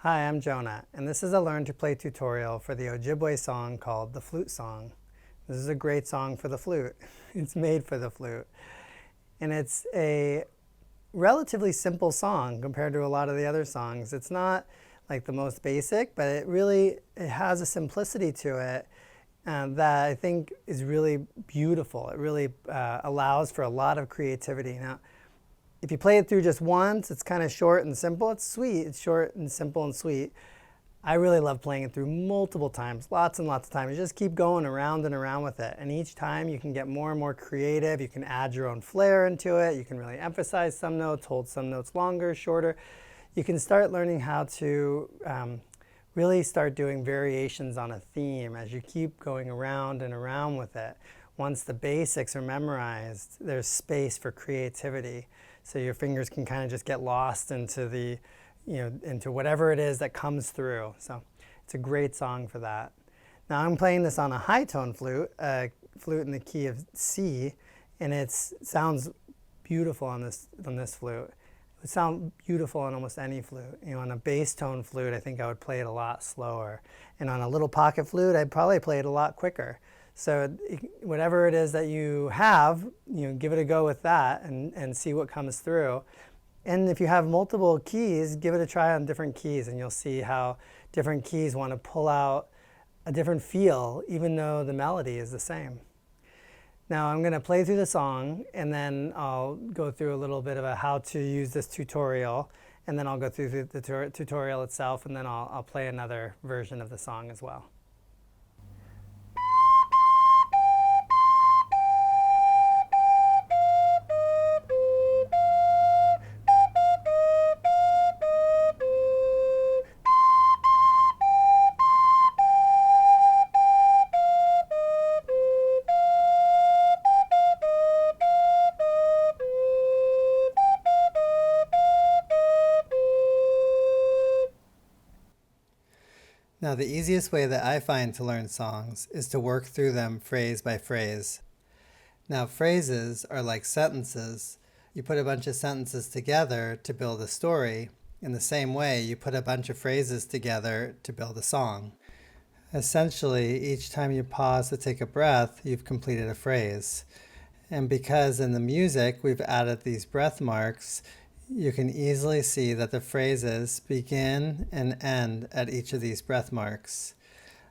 Hi, I'm Jonah, and this is a Learn to Play tutorial for the Ojibwe song called the Flute Song. This is a great song for the flute. It's made for the flute. And it's a relatively simple song compared to a lot of the other songs. It's not like the most basic, but it has a simplicity to it that I think is really beautiful. It really allows for a lot of creativity. Now, if you play it through just once, it's kind of short and simple. It's sweet. It's short and simple and sweet. I really love playing it through multiple times, lots and lots of times. You just keep going around and around with it. And each time you can get more and more creative. You can add your own flair into it. You can really emphasize some notes, hold some notes longer, shorter. You can start learning how to really start doing variations on a theme as you keep going around and around with it. Once the basics are memorized, there's space for creativity. So your fingers can kind of just get lost into into whatever it is that comes through. So it's a great song for that. Now I'm playing this on a high tone flute, a flute in the key of C, and it sounds beautiful on this flute. It would sound beautiful on almost any flute. On a bass tone flute, I think I would play it a lot slower. And on a little pocket flute, I'd probably play it a lot quicker. So whatever it is that you have, give it a go with that and see what comes through. And if you have multiple keys, give it a try on different keys, and you'll see how different keys want to pull out a different feel, even though the melody is the same. Now I'm going to play through the song, and then I'll go through a little bit of how to use this tutorial, and then I'll go through the tutorial itself, and then I'll play another version of the song as well. Now, the easiest way that I find to learn songs is to work through them phrase by phrase. Now, phrases are like sentences. You put a bunch of sentences together to build a story. In the same way, you put a bunch of phrases together to build a song. Essentially, each time you pause to take a breath, you've completed a phrase. And because in the music we've added these breath marks, you can easily see that the phrases begin and end at each of these breath marks.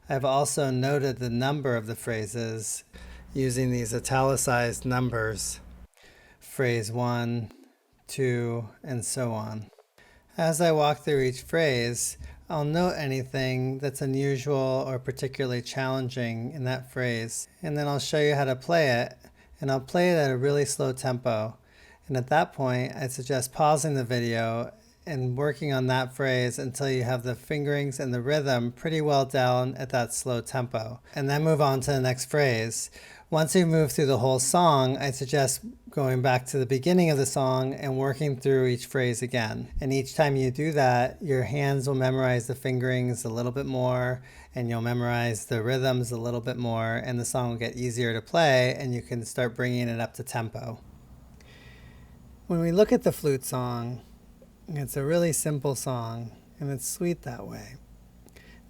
I've also noted the number of the phrases using these italicized numbers. Phrase 1, 2, and so on. As I walk through each phrase, I'll note anything that's unusual or particularly challenging in that phrase, and then I'll show you how to play it, and I'll play it at a really slow tempo. And at that point, I'd suggest pausing the video and working on that phrase until you have the fingerings and the rhythm pretty well down at that slow tempo, and then move on to the next phrase. Once you move through the whole song, I'd suggest going back to the beginning of the song and working through each phrase again. And each time you do that, your hands will memorize the fingerings a little bit more, and you'll memorize the rhythms a little bit more, and the song will get easier to play, and you can start bringing it up to tempo. When we look at the flute song, it's a really simple song, and it's sweet that way.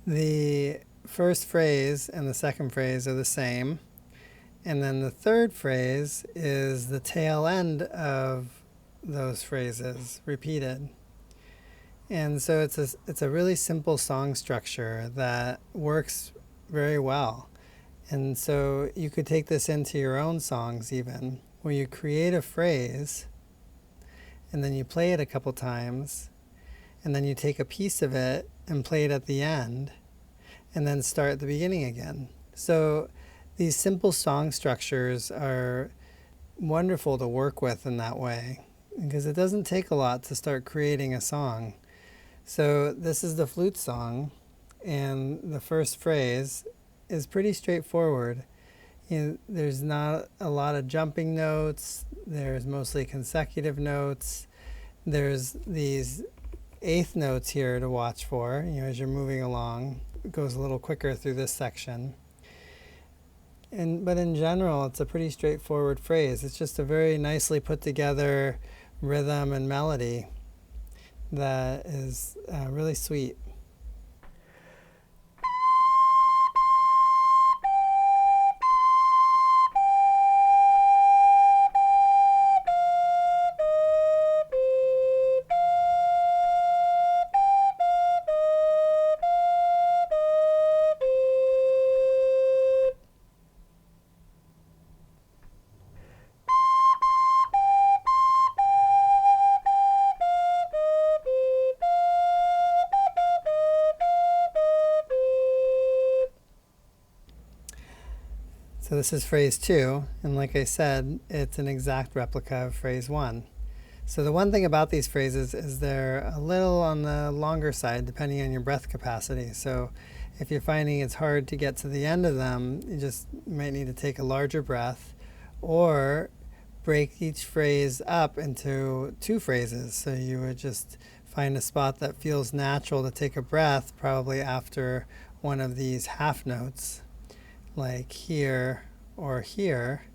The first phrase and the second phrase are the same, and then the third phrase is the tail end of those phrases repeated. And so it's a really simple song structure that works very well. And so you could take this into your own songs even, where you create a phrase, and then you play it a couple times, and then you take a piece of it and play it at the end, and then start at the beginning again. So these simple song structures are wonderful to work with in that way, because it doesn't take a lot to start creating a song. So this is the flute song, and the first phrase is pretty straightforward. There's not a lot of jumping notes. There's mostly consecutive notes. There's these eighth notes here to watch for, as you're moving along. It goes a little quicker through this section. But in general, it's a pretty straightforward phrase. It's just a very nicely put together rhythm and melody that is really sweet. So this is phrase 2, and like I said, it's an exact replica of phrase 1. So the one thing about these phrases is they're a little on the longer side depending on your breath capacity. So if you're finding it's hard to get to the end of them, you just might need to take a larger breath or break each phrase up into 2 phrases. So you would just find a spot that feels natural to take a breath, probably after one of these half notes, like here or here,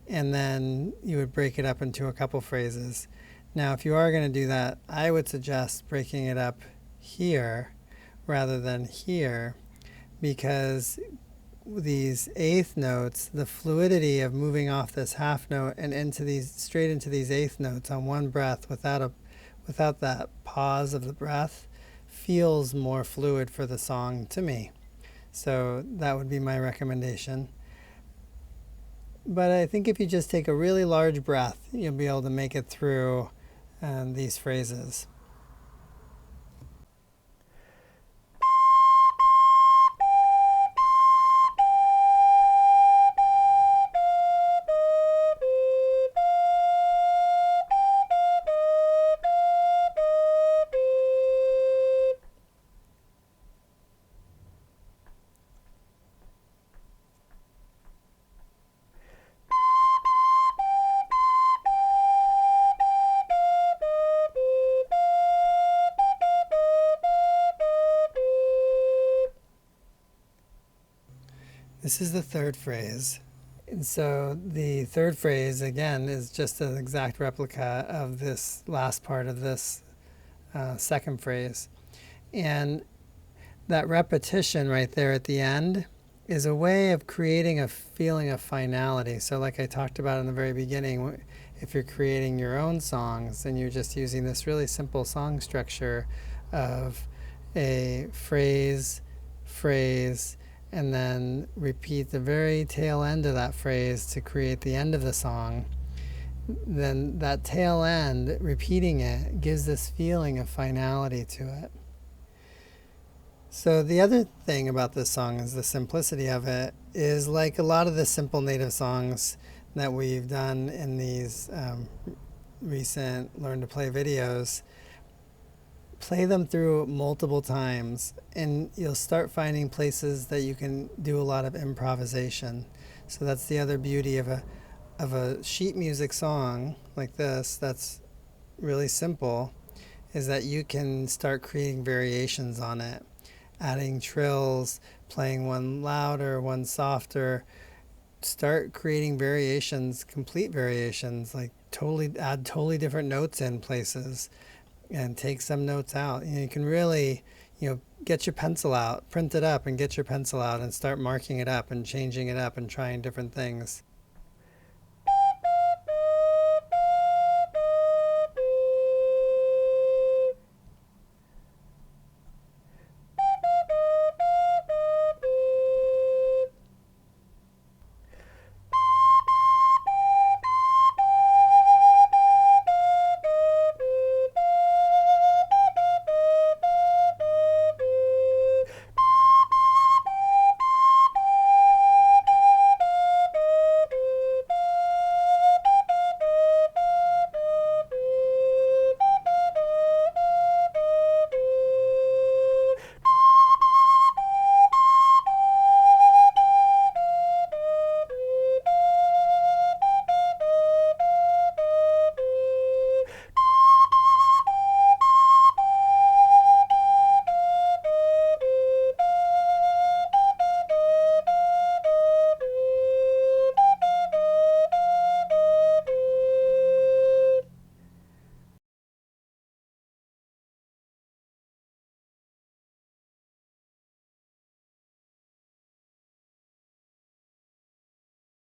and then you would break it up into a couple phrases. Now, if you are going to do that, I would suggest breaking it up here rather than here, because these eighth notes, the fluidity of moving off this half note and into these straight into these eighth notes on one breath without that pause of the breath feels more fluid for the song to me. So that would be my recommendation. But I think if you just take a really large breath, you'll be able to make it through these phrases. This is the third phrase. And so the third phrase, again, is just an exact replica of this last part of this second phrase. And that repetition right there at the end is a way of creating a feeling of finality. So like I talked about in the very beginning, if you're creating your own songs and you're just using this really simple song structure of a phrase, and then repeat the very tail end of that phrase to create the end of the song, then that tail end, repeating it, gives this feeling of finality to it. So the other thing about this song is the simplicity of it is like a lot of the simple native songs that we've done in these recent Learn to Play videos. Play them through multiple times and you'll start finding places that you can do a lot of improvisation. So that's the other beauty of a sheet music song like this that's really simple, is that you can start creating variations on it, adding trills, playing one louder, one softer. Start creating variations, complete variations, like add totally different notes in places and take some notes out. You can really, get your pencil out, print it up and get your pencil out and start marking it up and changing it up and trying different things.